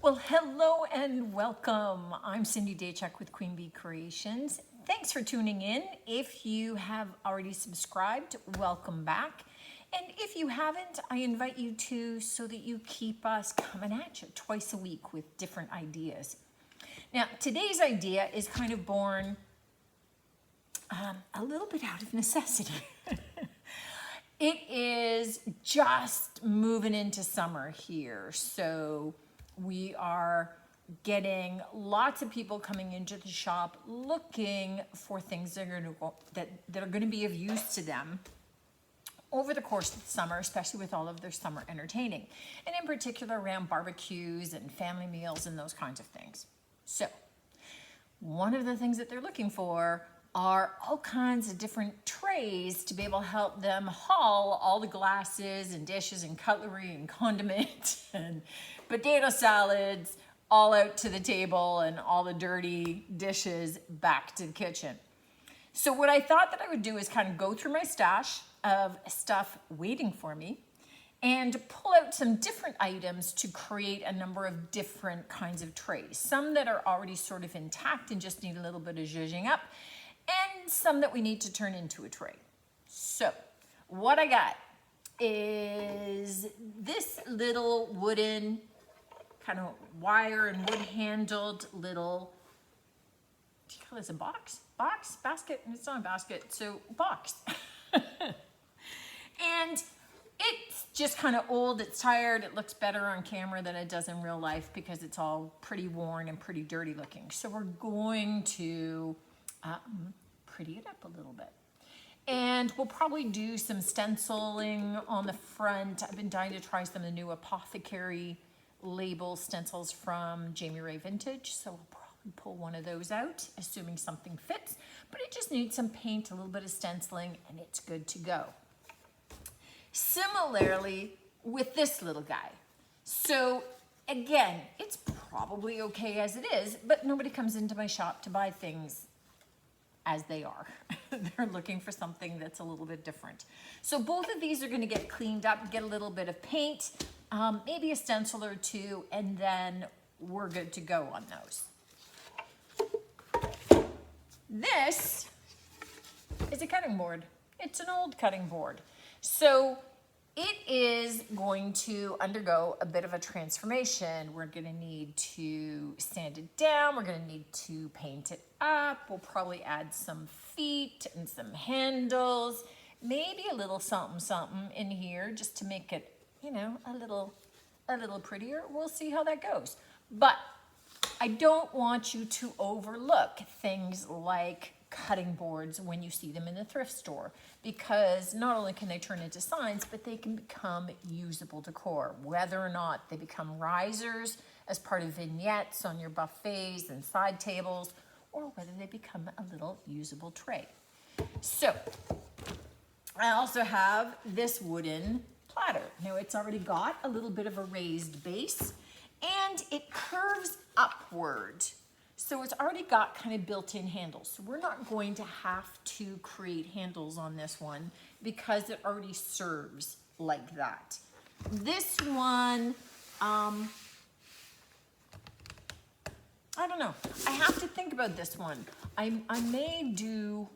Well, hello and welcome. I'm Cindy Daychuck with Queen Bee Creations. Thanks for tuning in. If you have already subscribed, welcome back. And if you haven't, I invite you to so that you keep us coming at you twice a week with different ideas. Now, today's idea is kind of born a little bit out of necessity. It is just moving into summer here, so we are getting lots of people coming into the shop looking for things that are going to be of use to them over the course of the summer, especially with all of their summer entertaining, and in particular around barbecues and family meals and those kinds of things. So one of the things that they're looking for are all kinds of different trays to be able to help them haul all the glasses and dishes and cutlery and condiment and potato salads all out to the table and all the dirty dishes back to the kitchen. So what I thought that I would do is kind of go through my stash of stuff waiting for me and pull out some different items to create a number of different kinds of trays. Some that are already sort of intact and just need a little bit of zhuzhing up, and some that we need to turn into a tray. So what I got is this little wooden kind of wire and wood handled little, do you call this a box? Basket? It's not a basket, so box. And it's just kind of old, it's tired, it looks better on camera than it does in real life because it's all pretty worn and pretty dirty looking. So we're going to pretty it up a little bit. And we'll probably do some stenciling on the front. I've been dying to try some of the new Apothecary label stencils from Jamie Ray Vintage, so we'll probably pull one of those out, assuming something fits. But it just needs some paint, a little bit of stenciling, and it's good to go. Similarly with this little guy. So again, it's probably okay as it is, but nobody comes into my shop to buy things as they are. They're looking for something that's a little bit different. So both of these are going to get cleaned up, get a little bit of paint, maybe a stencil or two, and then we're good to go on those. This is a cutting board. It's an old cutting board. So it is going to undergo a bit of a transformation. We're going to need to sand it down. We're going to need to paint it up. We'll probably add some feet and some handles, maybe a little something in here just to make it, you know, a little prettier. We'll see how that goes. But I don't want you to overlook things like cutting boards when you see them in the thrift store, because not only can they turn into signs, but they can become usable decor, whether or not they become risers as part of vignettes on your buffets and side tables, or whether they become a little usable tray. So I also have this wooden platter. Now it's already got a little bit of a raised base and it curves upward. So it's already got kind of built-in handles. So we're not going to have to create handles on this one because it already serves like that. This one, I don't know. I have to think about this one. I may do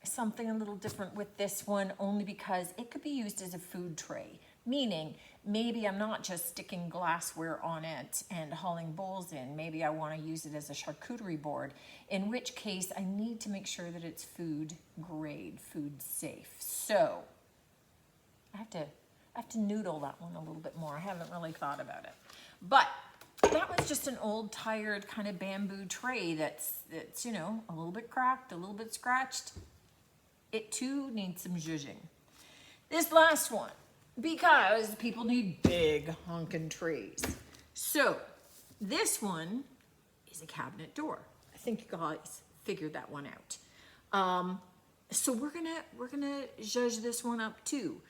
something a little different with this one only because it could be used as a food tray. Meaning, maybe I'm not just sticking glassware on it and hauling bowls in. Maybe I want to use it as a charcuterie board, in which case I need to make sure that it's food grade, food safe. So I have to noodle that one a little bit more. I haven't really thought about it. But that was just an old, tired kind of bamboo tray that's you know, a little bit cracked, a little bit scratched. It too needs some zhuzhing. This last one, because people need big honkin' trays. So this one is a cabinet door. I think you guys figured that one out. So we're gonna zhuzh this one up too.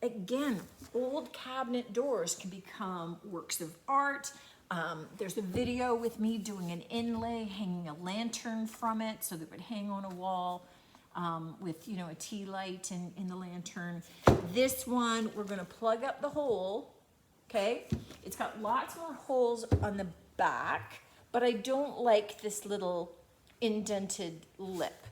Again, old cabinet doors can become works of art. There's a video with me doing an inlay, hanging a lantern from it so that it would hang on a wall. With, you know, a tea light in the lantern. This one, we're going to plug up the hole okay? It's got lots more holes on the back, but I don't like this little indented lip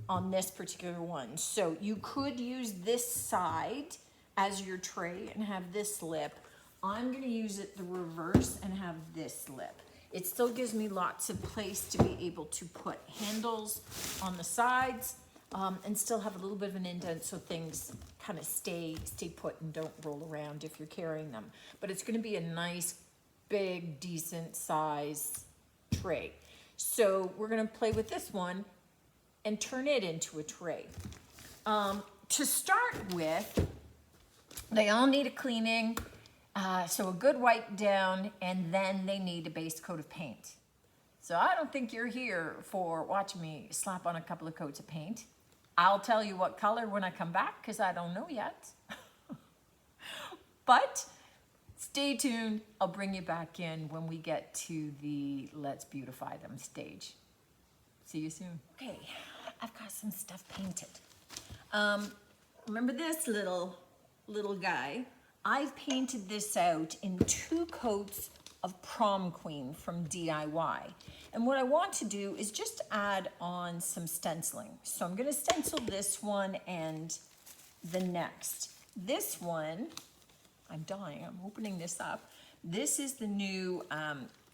on this particular one. So you could use this side as your tray and have this lip. I'm gonna use it the reverse and have this lip. It still gives me lots of place to be able to put handles on the sides, and still have a little bit of an indent so things kind of stay put and don't roll around if you're carrying them. But it's gonna be a nice, big, decent size tray. So we're gonna play with this one and turn it into a tray. To start with, they all need a cleaning, so a good wipe down, and then they need a base coat of paint. So I don't think you're here for watching me slap on a couple of coats of paint. I'll tell you what color when I come back, because I don't know yet. But stay tuned. I'll bring you back in when we get to the Let's Beautify Them stage. See you soon. Okay, I've got some stuff painted. Remember this little guy? I've painted this out in 2 coats of Prom Queen from DIY. And what I want to do is just add on some stenciling. So I'm gonna stencil this one and the next. This one, I'm dying, I'm opening this up. This is the new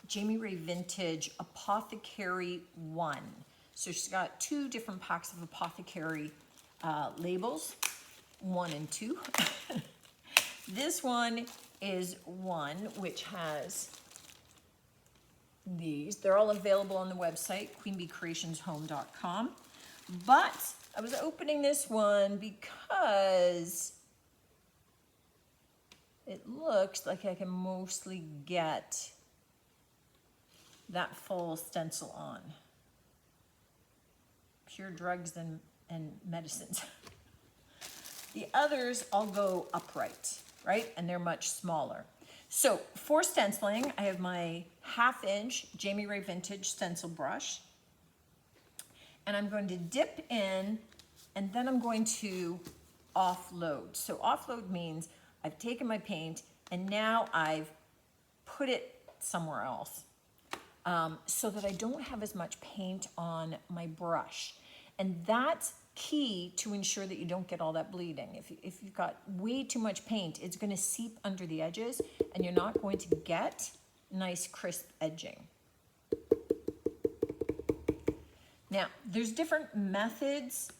Jamie Ray Vintage Apothecary 1. So she's got 2 different packs of Apothecary labels, 1 and 2. This one is 1, which has these. They're all available on the website, queenbeecreationshome.com. But I was opening this one because it looks like I can mostly get that full stencil on. Pure drugs and medicines. The others all go upright, right? And they're much smaller. So for stenciling, I have my 1/2 inch Jamie Ray Vintage stencil brush. And I'm going to dip in, and then I'm going to offload. So offload means I've taken my paint and now I've put it somewhere else, so that I don't have as much paint on my brush. And that's key to ensure that you don't get all that bleeding. If you've got way too much paint, it's going to seep under the edges and you're not going to get nice crisp edging. Now, there's different methods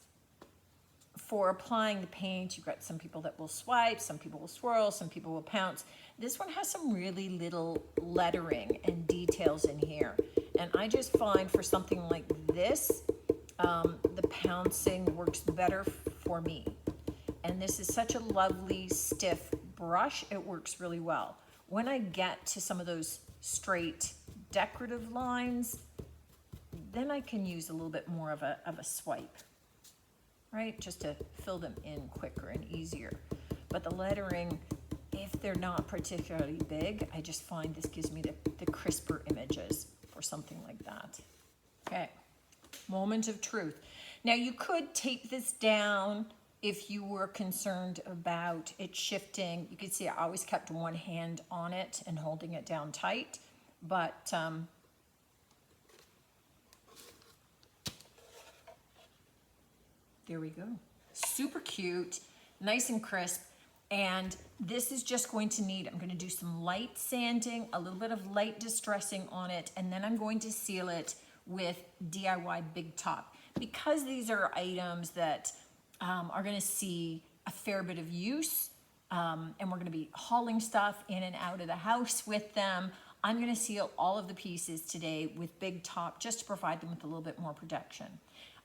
for applying the paint. You've got some people that will swipe, some people will swirl, some people will pounce. This one has some really little lettering and details in here. And I just find for something like this, the pouncing works better for me. And this is such a lovely stiff brush, it works really well. When I get to some of those straight decorative lines, then I can use a little bit more of a swipe, right? Just to fill them in quicker and easier. But the lettering, if they're not particularly big, I just find this gives me the crisper images for something like that. Okay, moment of truth. Now you could tape this down if you were concerned about it shifting. You can see I always kept one hand on it and holding it down tight, but there we go. Super cute, nice and crisp. And this is just going to need, I'm going to do some light sanding, a little bit of light distressing on it, and then I'm going to seal it with DIY Big Top. Because these are items that are going to see a fair bit of use, and we're going to be hauling stuff in and out of the house with them, I'm going to seal all of the pieces today with Big Top just to provide them with a little bit more protection.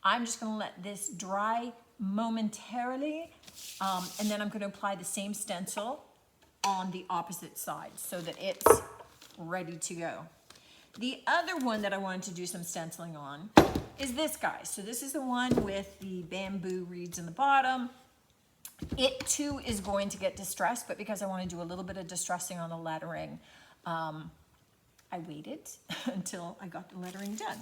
I'm just going to let this dry momentarily, and then I'm going to apply the same stencil on the opposite side so that it's ready to go. The other one that I wanted to do some stenciling on is this guy. So this is the one with the bamboo reeds in the bottom. It too is going to get distressed, but because I want to do a little bit of distressing on the lettering, I waited until I got the lettering done.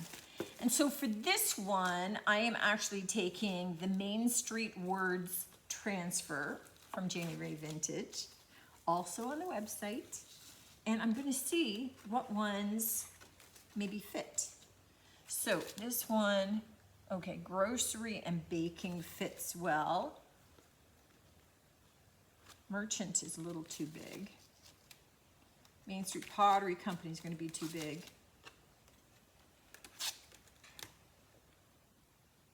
And so for this one, I am actually taking the Main Street Words transfer from Jamie Ray Vintage, also on the website. and I'm gonna see what ones maybe fit. So this one, okay, grocery and baking fits well. Merchant is a little too big. Main Street Pottery Company is gonna be too big.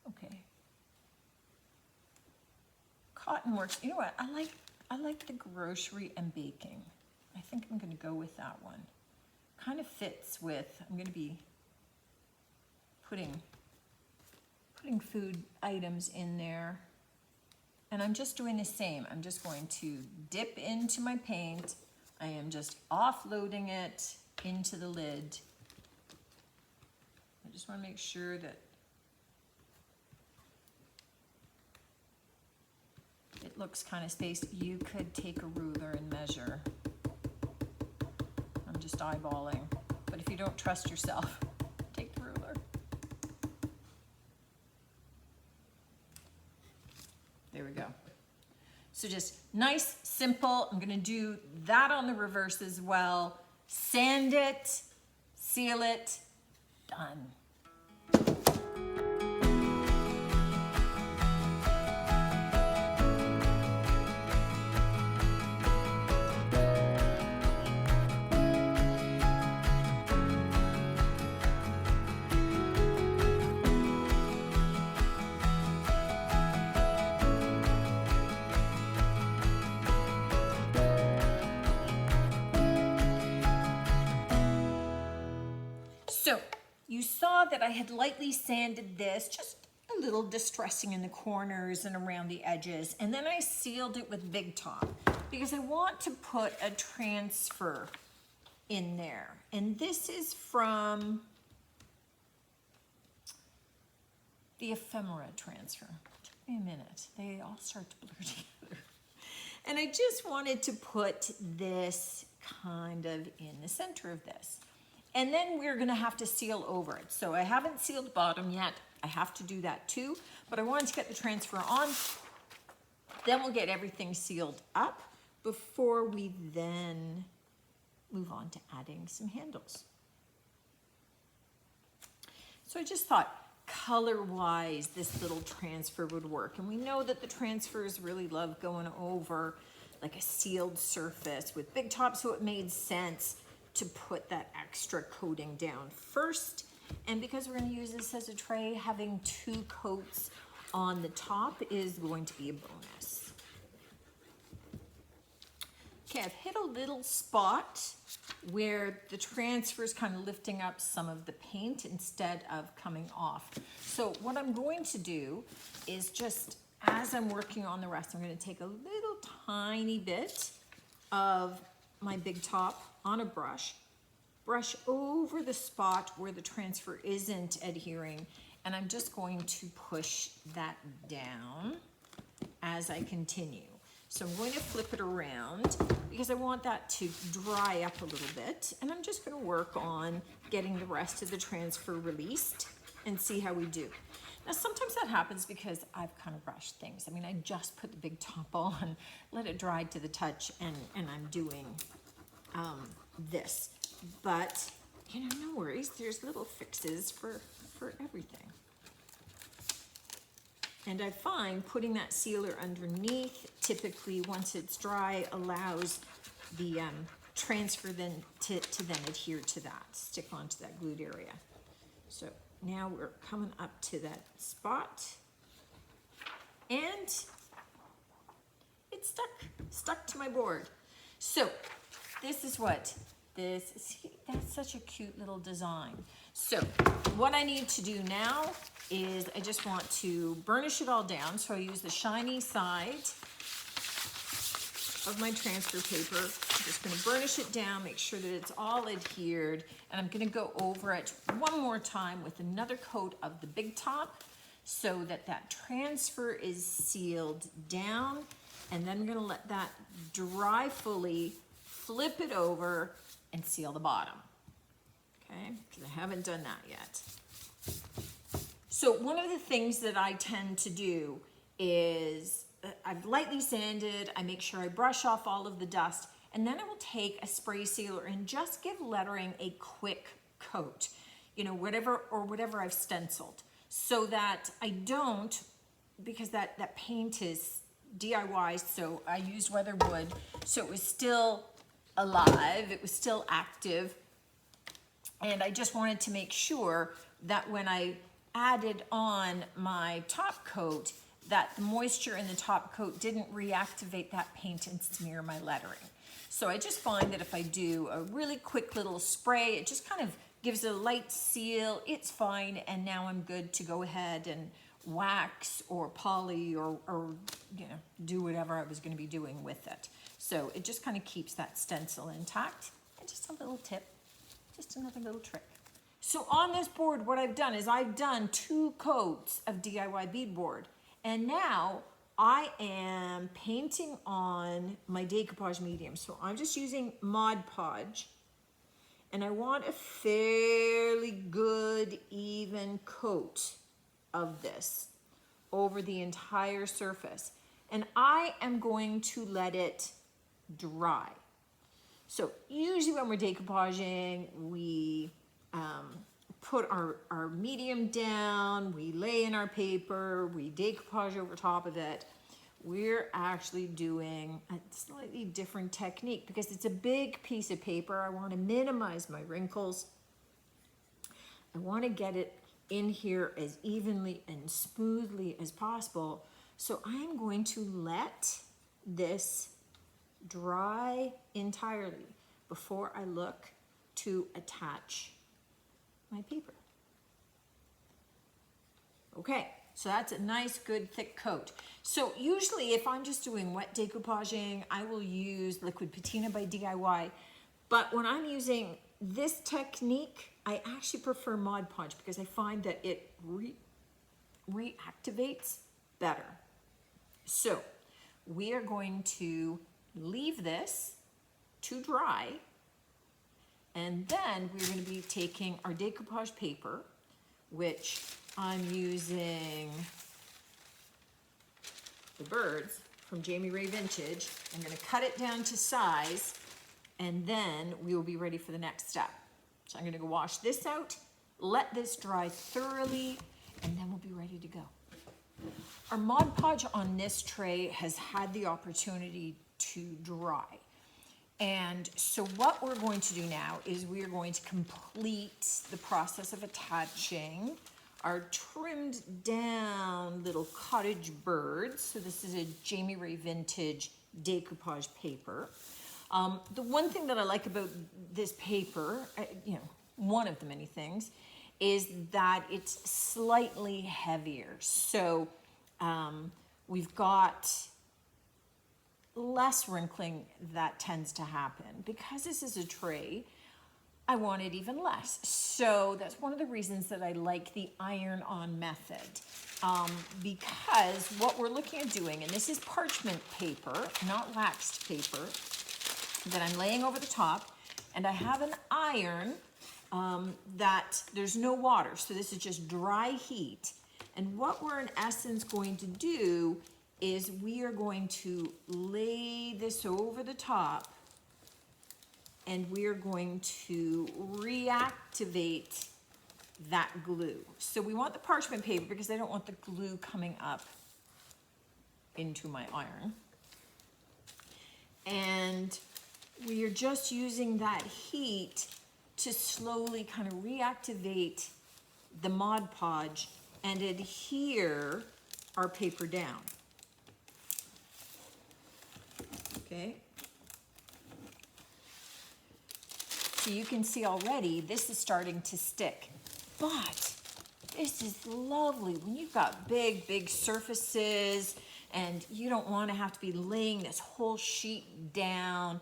Okay. Cotton Works, you know what, I like the grocery and baking. I think I'm gonna go with that one. Kind of fits with, I'm gonna be putting food items in there. And I'm just doing the same. I'm just going to dip into my paint. I am just offloading it into the lid. I just want to make sure that it looks kind of spaced. You could take a ruler and measure. I'm just eyeballing. But if you don't trust yourself, take the ruler. There we go. So just nice, simple. I'm gonna do that on the reverse as well. Sand it, seal it, done. So you saw that I had lightly sanded this, just a little distressing in the corners and around the edges. And then I sealed it with Big Top because I want to put a transfer in there. And this is from the ephemera transfer. It took me a minute. They all start to blur together. And I just wanted to put this kind of in the center of this. And then we're gonna have to seal over it. So I haven't sealed the bottom yet. I have to do that too, but I wanted to get the transfer on. Then we'll get everything sealed up before we then move on to adding some handles. So I just thought color-wise, this little transfer would work. And we know that the transfers really love going over like a sealed surface with Big Top, so it made sense to put that extra coating down first. And because we're gonna use this as a tray, having 2 coats on the top is going to be a bonus. Okay, I've hit a little spot where the transfer is kind of lifting up some of the paint instead of coming off. So what I'm going to do is just, as I'm working on the rest, I'm gonna take a little tiny bit of my Big Top on a brush over the spot where the transfer isn't adhering, and I'm just going to push that down as I continue. So I'm going to flip it around because I want that to dry up a little bit, and I'm just going to work on getting the rest of the transfer released and see how we do. Now sometimes that happens because I've kind of rushed things. I mean, I just put the Big Top on, let it dry to the touch, and I'm doing this. But, you know, no worries, there's little fixes for everything. And I find putting that sealer underneath, typically once it's dry, allows the transfer then to then adhere to that, stick onto that glued area. So now we're coming up to that spot, and it's stuck to my board. So this is what this, see, that's such a cute little design. So what I need to do now is I just want to burnish it all down. So I use the shiny side of my transfer paper. I'm just gonna burnish it down, make sure that it's all adhered, and I'm gonna go over it one more time with another coat of the Big Top so that that transfer is sealed down, and then I'm gonna let that dry fully, flip it over, and seal the bottom, okay? Because I haven't done that yet. So one of the things that I tend to do is I've lightly sanded, I make sure I brush off all of the dust, And then I will take a spray sealer and just give lettering a quick coat, you know, whatever I've stenciled, so that I don't, because that paint is DIY, so I used weatherwood, so it was still alive, it was still active, and I just wanted to make sure that when I added on my top coat, that the moisture in the top coat didn't reactivate that paint and smear my lettering. So I just find that if I do a really quick little spray, it just kind of gives a light seal, it's fine, and now I'm good to go ahead and wax or poly or you know, do whatever I was going to be doing with it. So it just kind of keeps that stencil intact. And just a little tip, just another little trick. So on this board, what I've done is I've done 2 coats of DIY beadboard, and now I am painting on my decoupage medium. So I'm just using Mod Podge, and I want a fairly good even coat of this over the entire surface, and I am going to let it dry. So usually when we're decoupaging, we put our medium down, we lay in our paper, we decoupage over top of it. We're actually doing a slightly different technique because it's a big piece of paper. I want to minimize my wrinkles. I want to get it in here as evenly and smoothly as possible. So I'm going to let this dry entirely before I look to attach my paper. Okay, so that's a nice, good, thick coat. So usually if I'm just doing wet decoupaging, I will use liquid patina by DIY. But when I'm using this technique, I actually prefer Mod Podge because I find that it reactivates better. So we are going to leave this to dry, and then we're going to be taking our decoupage paper, which I'm using the birds from Jamie Ray Vintage. I'm going to cut it down to size, and then we will be ready for the next step. So I'm going to go wash this out, let this dry thoroughly, and then we'll be ready to go. Our Mod Podge on this tray has had the opportunity to dry. And so what we're going to do now is we are going to complete the process of attaching our trimmed down little cottage birds. So this is a Jamie Ray Vintage decoupage paper. The one thing that I like about this paper, you know, one of the many things, is that it's slightly heavier. So we've got less wrinkling that tends to happen. Because this is a tray, I want it even less. So that's one of the reasons that I like the iron-on method. Because what we're looking at doing, and this is parchment paper, not waxed paper, that I'm laying over the top, and I have an iron that there's no water, so this is just dry heat. And what we're in essence going to do is we are going to lay this over the top, and we are going to reactivate that glue. So we want the parchment paper because I don't want the glue coming up into my iron. And we are just using that heat to slowly kind of reactivate the Mod Podge and adhere our paper down. Okay. So you can see already this is starting to stick, but this is lovely when you've got big surfaces and you don't want to have to be laying this whole sheet down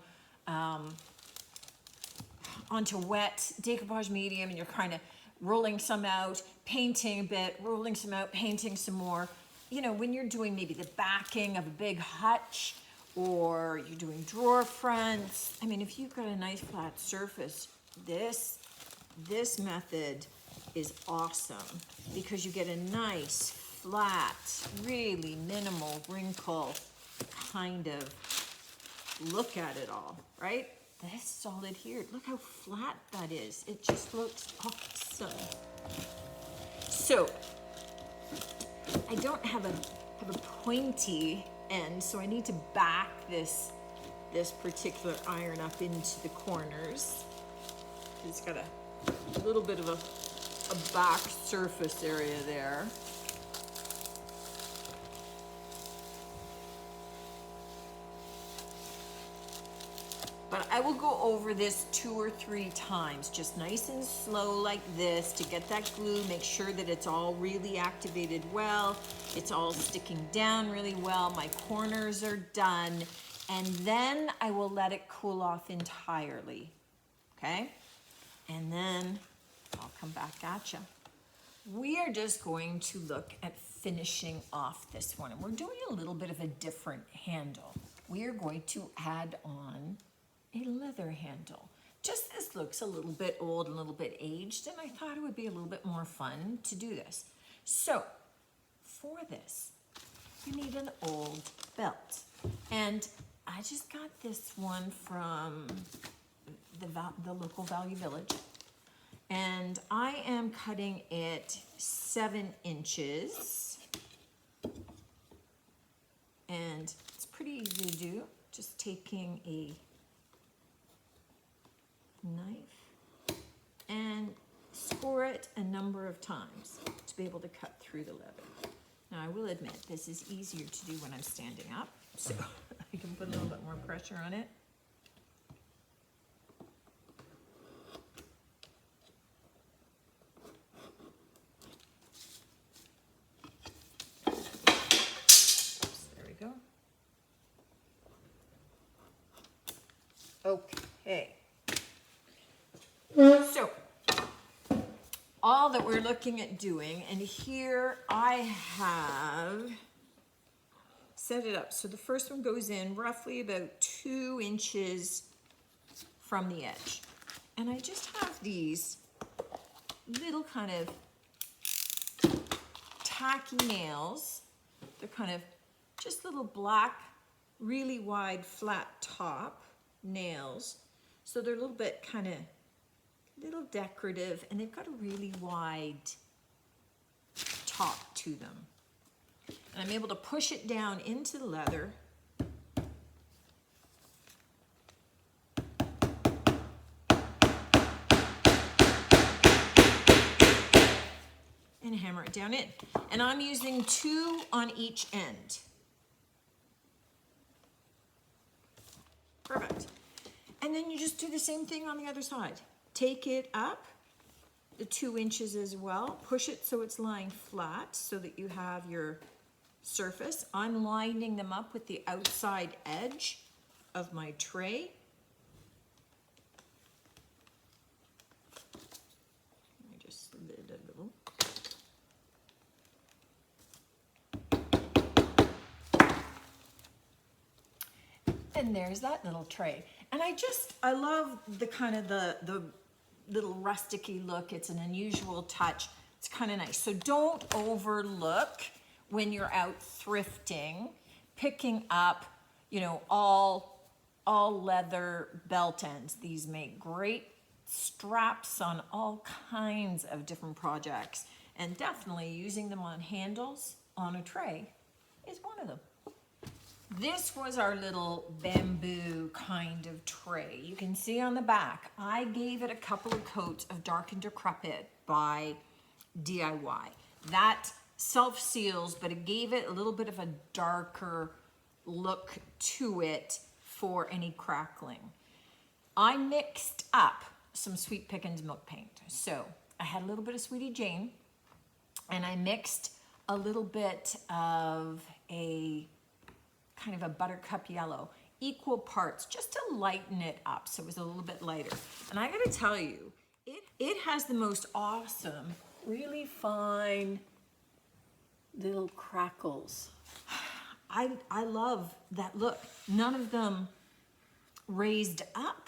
onto wet decoupage medium, and you're kind of rolling some out, painting a bit, rolling some out, painting some more. You know, when you're doing maybe the backing of a big hutch, or you're doing drawer fronts. I mean, if you've got a nice flat surface, this method is awesome because you get a nice, flat, really minimal wrinkle kind of look at it all, right? This solid here, look how flat that is. It just looks awesome. So I don't have a pointy end, so I need to back this particular iron up into the corners. It's got a little bit of a back surface area there. But I will go over this 2 or 3 times, just nice and slow like this to get that glue, make sure that it's all really activated well, it's all sticking down really well, my corners are done, and then I will let it cool off entirely, okay? And then I'll come back at you. We are just going to look at finishing off this one, and we're doing a little bit of a different handle. We are going to add on a leather handle. Just this looks a little bit old, a little bit aged, and I thought it would be a little bit more fun to do this. So for this, you need an old belt. And I just got this one from the local Value Village. And I am cutting it 7 inches. And it's pretty easy to do. Just taking a knife and score it a number of times to be able to cut through the leather. Now I will admit this is easier to do when I'm standing up, so I can put a little bit more pressure on it. Oops, there we go. Okay. So, all that we're looking at doing, and here I have set it up. So the first one goes in roughly about 2 inches from the edge. And I just have these little kind of tacky nails. They're kind of just little black, really wide, flat top nails. So they're a little bit kind of little decorative, and they've got a really wide top to them. And I'm able to push it down into the leather. And hammer it down in. And I'm using 2 on each end. Perfect. And then you just do the same thing on the other side. Take it up the 2 inches as well. Push it so it's lying flat so that you have your surface. I'm lining them up with the outside edge of my tray. I just slid a little. And there's that little tray. And I love the kind of the little rusticy look. It's an unusual touch. It's kind of nice. So don't overlook when you're out thrifting, picking up, you know, all leather belt ends. These make great straps on all kinds of different projects. And definitely using them on handles on a tray is one of them. This was our little bamboo kind of tray. You can see on the back, I gave it a couple of coats of Dark and Decrepit by DIY. That self-seals, but it gave it a little bit of a darker look to it for any crackling. I mixed up some Sweet Pickins milk paint. So I had a little bit of Sweetie Jane, and I mixed a little bit of a kind of a buttercup yellow, equal parts, just to lighten it up so it was a little bit lighter. And I gotta tell you, it has the most awesome, really fine little crackles. I love that look. None of them raised up,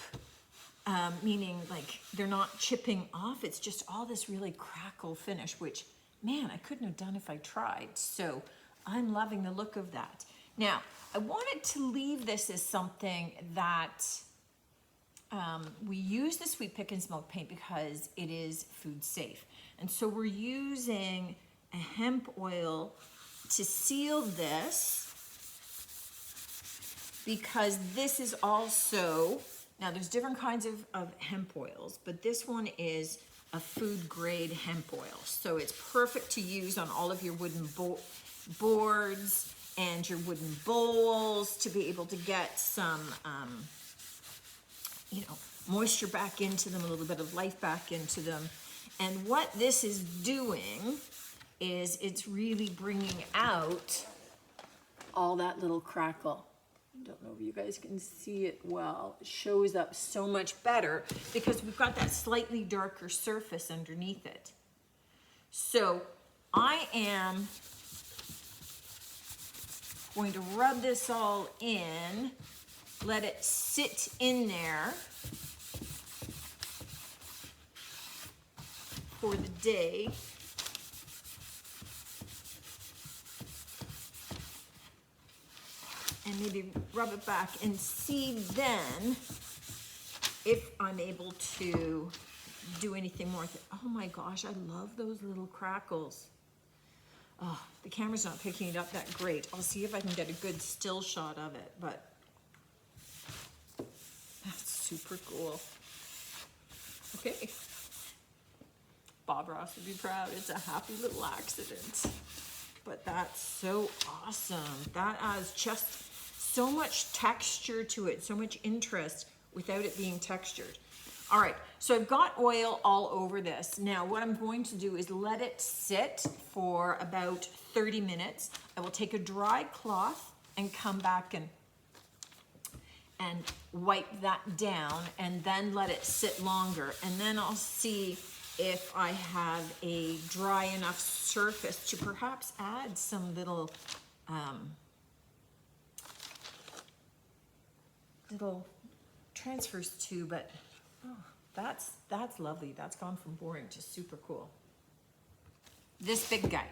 meaning like they're not chipping off. It's just all this really crackle finish, which, man, I couldn't have done if I tried. So I'm loving the look of that. Now, I wanted to leave this as something that we use the sweet pick and smoke paint because it is food safe. And so we're using a hemp oil to seal this, because this is also, now there's different kinds of hemp oils, but this one is a food grade hemp oil. So it's perfect to use on all of your wooden boards and your wooden bowls to be able to get some, moisture back into them, a little bit of life back into them. And what this is doing is it's really bringing out all that little crackle. I don't know if you guys can see it well. It shows up so much better because we've got that slightly darker surface underneath it. So I am going to rub this all in, let it sit in there for the day. And maybe rub it back and see then if I'm able to do anything more with it. Oh my gosh, I love those little crackles. Oh, the camera's not picking it up that great. I'll see if I can get a good still shot of it, but that's super cool. Okay. Bob Ross would be proud. It's a happy little accident. But that's so awesome. That adds just so much texture to it, so much interest without it being textured. All right, so I've got oil all over this. Now what I'm going to do is let it sit for about 30 minutes. I will take a dry cloth and come back and wipe that down and then let it sit longer. And then I'll see if I have a dry enough surface to perhaps add some little transfers to, but oh, that's lovely. That's gone from boring to super cool. This big guy.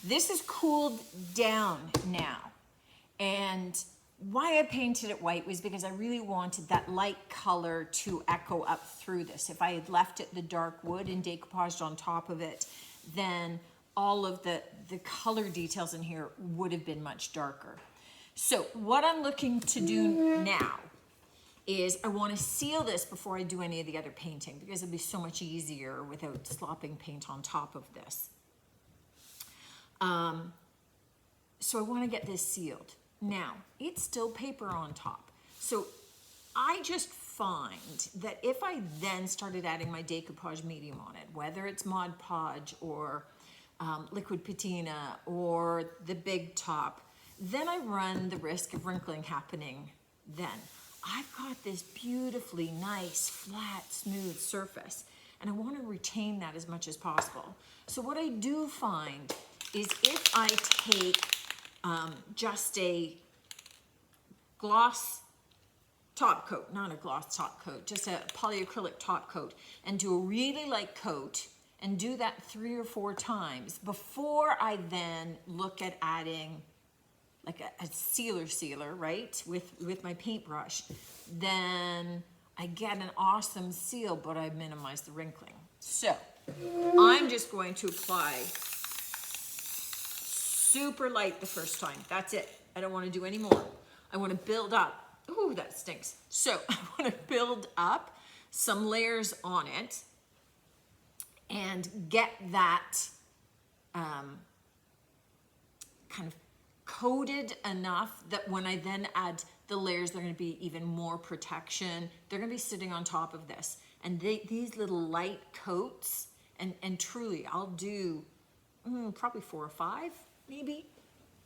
This is cooled down now. And why I painted it white was because I really wanted that light color to echo up through this. If I had left it the dark wood and decoupaged on top of it, then all of the color details in here would have been much darker. So what I'm looking to do now is I want to seal this before I do any of the other painting because it'll be so much easier without slopping paint on top of this. So I want to get this sealed. Now, it's still paper on top. So I just find that if I then started adding my decoupage medium on it, whether it's Mod Podge or liquid patina or the big top, then I run the risk of wrinkling happening then. I've got this beautifully nice, flat, smooth surface, and I want to retain that as much as possible. So what I do find is if I take just a gloss top coat, not a gloss top coat, just a polyacrylic top coat, and do a really light coat, and do that 3 or 4 times before I then look at adding like a sealer, right, with my paintbrush, then I get an awesome seal, but I minimize the wrinkling. So I'm just going to apply super light the first time. That's it. I don't want to do any more. I want to build up. Ooh, that stinks. So I want to build up some layers on it and get that kind of coated enough that when I then add the layers, they're going to be even more protection. They're going to be sitting on top of this. And these little light coats, and truly, I'll do probably 4 or 5, maybe,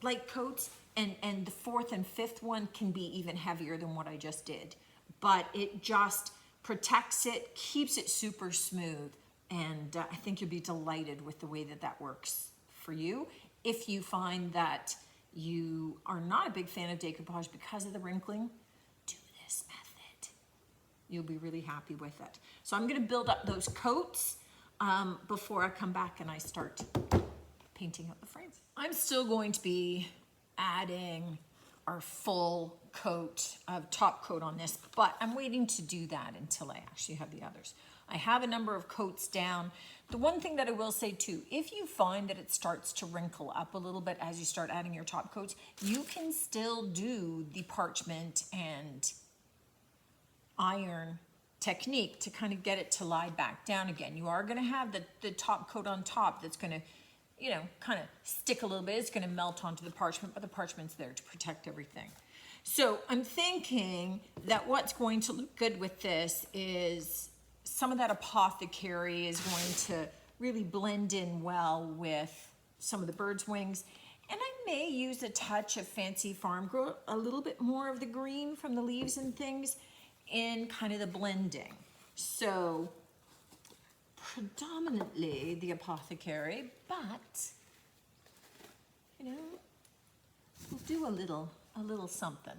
light coats. And the 4th and 5th one can be even heavier than what I just did. But it just protects it, keeps it super smooth. And I think you'll be delighted with the way that that works for you. If you find that you are not a big fan of decoupage because of the wrinkling, do this method. You'll be really happy with it. So I'm going to build up those coats before I come back and I start painting up the frames. I'm still going to be adding our full coat of top coat on this, but I'm waiting to do that until I actually have the others. I have a number of coats down. The one thing that I will say too, if you find that it starts to wrinkle up a little bit as you start adding your top coats, you can still do the parchment and iron technique to kind of get it to lie back down again. You are going to have the top coat on top that's going to, you know, kind of stick a little bit. It's going to melt onto the parchment, but the parchment's there to protect everything. So I'm thinking that what's going to look good with this is some of that apothecary is going to really blend in well with some of the bird's wings. And I may use a touch of Fancy Farm Girl, a little bit more of the green from the leaves and things in kind of the blending. So predominantly the apothecary, but you know, we'll do a little something.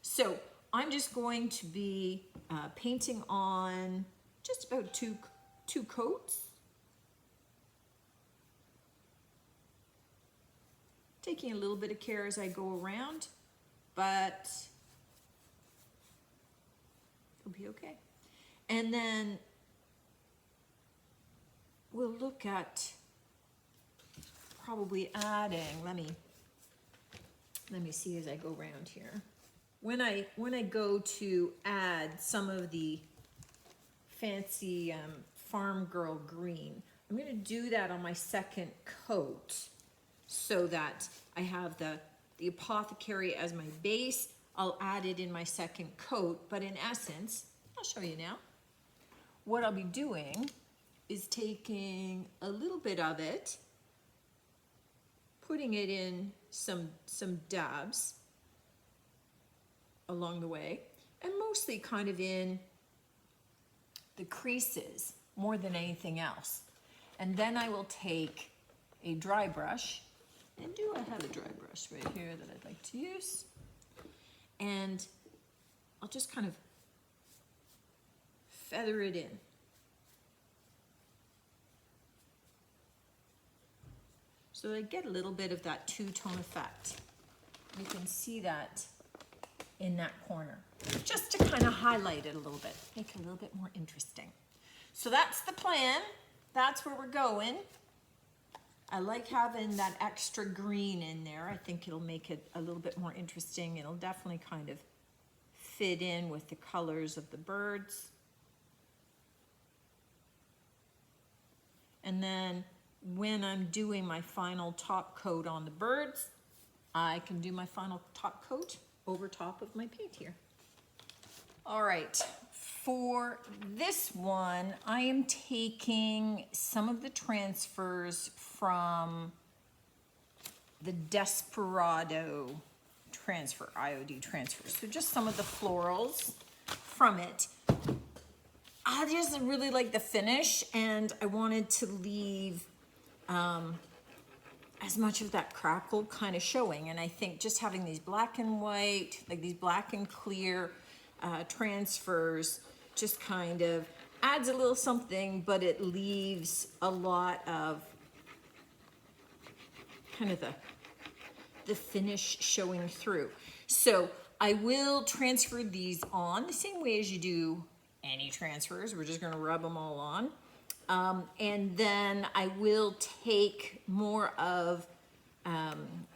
So I'm just going to be painting on just about two coats. Taking a little bit of care as I go around, but it'll be okay. And then we'll look at probably adding, let me see as I go around here. When I go to add some of the Fancy Farm Girl green, I'm going to do that on my second coat so that I have the apothecary as my base. I'll add it in my second coat, but in essence, I'll show you now. What I'll be doing is taking a little bit of it, putting it in some dabs along the way, and mostly kind of in the creases more than anything else. And then I will take a dry brush, and I have a dry brush right here that I'd like to use, and I'll just kind of feather it in. So I get a little bit of that two-tone effect. You can see that in that corner, just to kind of highlight it a little bit, make it a little bit more interesting. So that's the plan. That's where we're going. I like having that extra green in there. I think it'll make it a little bit more interesting. It'll definitely kind of fit in with the colors of the birds. And then when I'm doing my final top coat on the birds, I can do my final top coat over top of my paint here. All right, for this one, I am taking some of the transfers from the Desperado transfer, IOD transfers. So just some of the florals from it. I just really like the finish, and I wanted to leave as much of that crackle kind of showing. And I think just having these black and white, like these black and clear transfers just kind of adds a little something, but it leaves a lot of kind of the finish showing through. So I will transfer these on the same way as you do any transfers. We're just going to rub them all on. And then I will take more of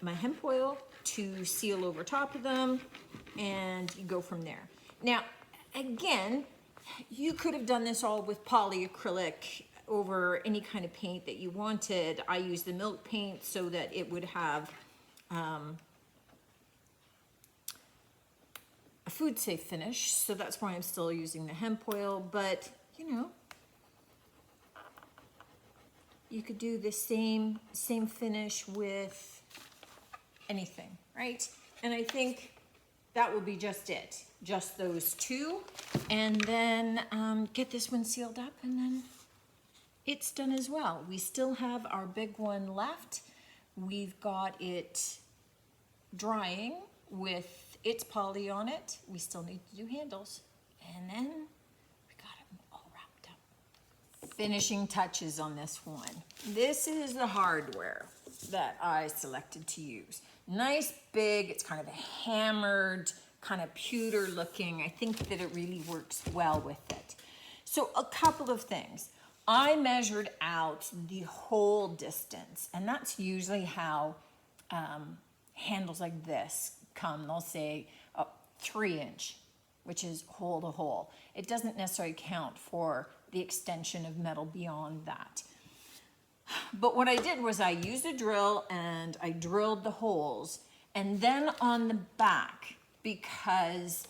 my hemp oil to seal over top of them, and you go from there. Now, again, you could have done this all with polyacrylic over any kind of paint that you wanted. I used the milk paint so that it would have a food safe finish, so that's why I'm still using the hemp oil. But you know, you could do the same finish with anything, right? And I think that will be just it, just those two, and then get this one sealed up, and then it's done as well. We still have our big one left. We've got it drying with its poly on it. We still need to do handles, and then we got it all wrapped up. Finishing touches on this one. This is the hardware that I selected to use. Nice big, it's kind of a hammered, kind of pewter looking. I think that it really works well with it. So a couple of things. I measured out the hole distance, and that's usually how handles like this come. They'll say 3 inch, which is hole to hole. It doesn't necessarily count for the extension of metal beyond that. But what I did was I used a drill and I drilled the holes, and then on the back, because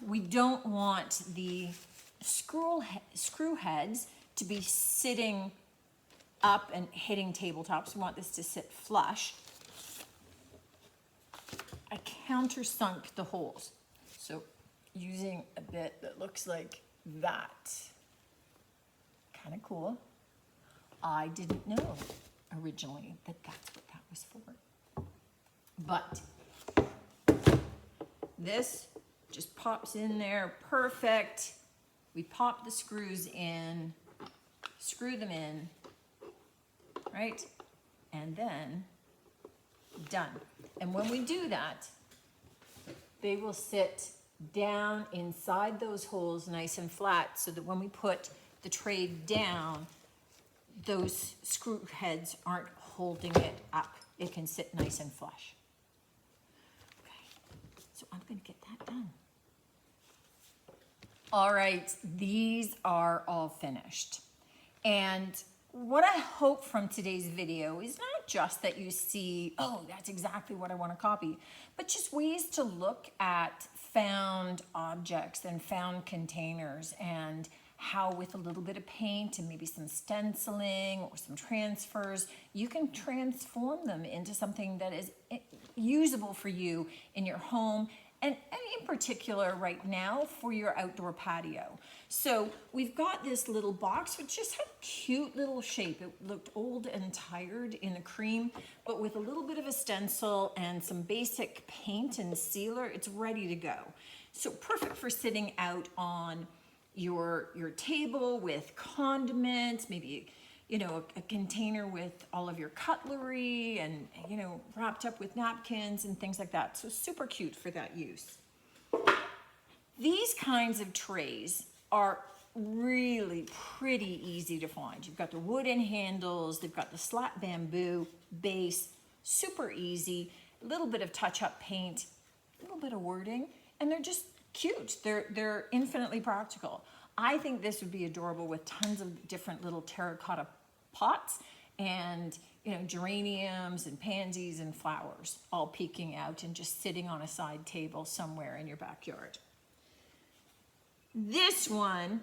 we don't want the screw heads to be sitting up and hitting tabletops. We want this to sit flush. I countersunk the holes. So using a bit that looks like that. Kind of cool. I didn't know originally that that's what that was for. But this just pops in there, perfect. We pop the screws in, screw them in, right? And then done. And when we do that, they will sit down inside those holes nice and flat, so that when we put the tray down, those screw heads aren't holding it up. It can sit nice and flush. Okay, so I'm going to get that done. All right, these are all finished. And what I hope from today's video is not just that you see, oh, that's exactly what I want to copy, but just ways to look at found objects and found containers, and how with a little bit of paint and maybe some stenciling or some transfers, you can transform them into something that is usable for you in your home, and in particular right now for your outdoor patio. So we've got this little box which just had a cute little shape. It looked old and tired in the cream, but with a little bit of a stencil and some basic paint and sealer, it's ready to go. So perfect for sitting out on your table with condiments, maybe, you know, a container with all of your cutlery and, you know, wrapped up with napkins and things like that. So super cute for that use. These kinds of trays are really pretty easy to find. You've got the wooden handles, they've got the slat bamboo base, super easy, a little bit of touch-up paint, a little bit of wording, and they're just cute. They're infinitely practical. I think this would be adorable with tons of different little terracotta pots and, you know, geraniums and pansies and flowers all peeking out and just sitting on a side table somewhere in your backyard. This one,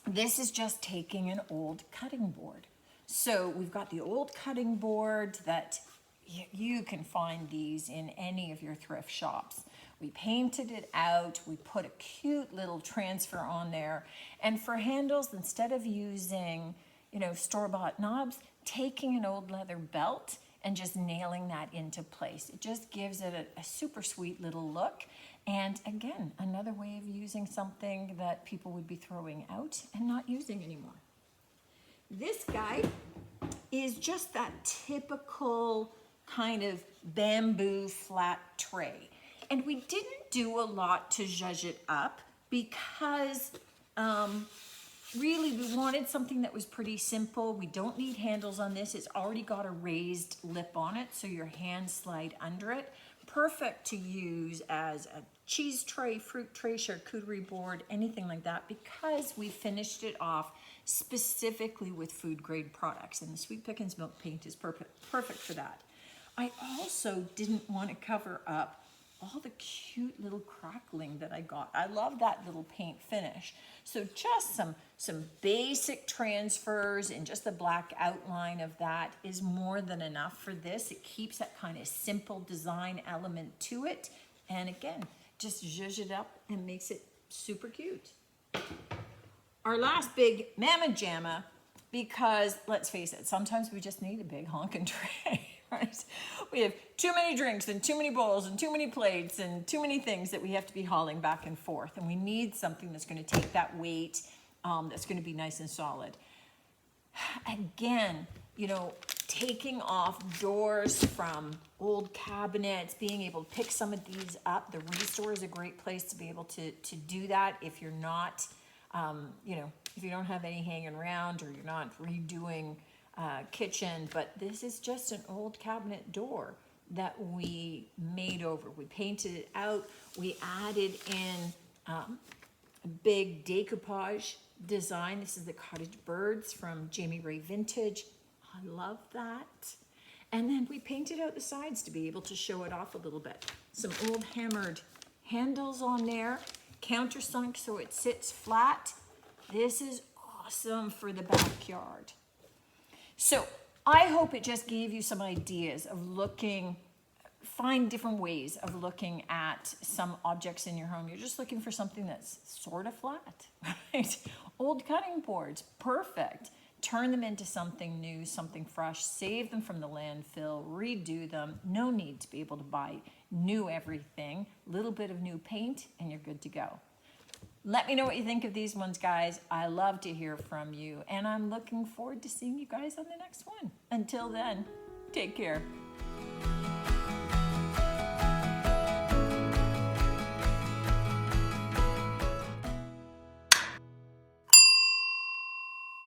this is just taking an old cutting board. So we've got the old cutting board that you can find these in any of your thrift shops. We painted it out, we put a cute little transfer on there, and for handles, instead of using, you know, store-bought knobs, taking an old leather belt and just nailing that into place. It just gives it a super sweet little look. And again, another way of using something that people would be throwing out and not using anymore. This guy is just that typical kind of bamboo flat tray. And we didn't do a lot to zhuzh it up because really we wanted something that was pretty simple. We don't need handles on this. It's already got a raised lip on it, so your hands slide under it. Perfect to use as a cheese tray, fruit tray, charcuterie board, anything like that, because we finished it off specifically with food grade products, and the Sweet Pickins milk paint is perfect for that. I also didn't want to cover up all the cute little crackling that I got. I love that little paint finish. So just some basic transfers and just the black outline of that is more than enough for this. It keeps that kind of simple design element to it. And again, just zhuzh it up and makes it super cute. Our last big mamma jamma, because let's face it, sometimes we just need a big honkin' tray. Right? We have too many drinks and too many bowls and too many plates and too many things that we have to be hauling back and forth. And we need something that's going to take that weight, that's going to be nice and solid. Again, you know, taking off doors from old cabinets, being able to pick some of these up. The restore is a great place to be able to do that if you're not, if you don't have any hanging around or you're not redoing kitchen. But this is just an old cabinet door that we made over. We painted it out. We added in a big decoupage design. This is the cottage birds from Jamie Ray Vintage. I love that. And then we painted out the sides to be able to show it off a little bit. Some old hammered handles on there, countersunk so it sits flat. This is awesome for the backyard. So I hope it just gave you some ideas of find different ways of looking at some objects in your home. You're just looking for something that's sort of flat, right? Old cutting boards, perfect. Turn them into something new, something fresh, save them from the landfill, redo them. No need to be able to buy new everything. Little bit of new paint and you're good to go. Let me know what you think of these ones, guys. I love to hear from you and I'm looking forward to seeing you guys on the next one. Until then, take care.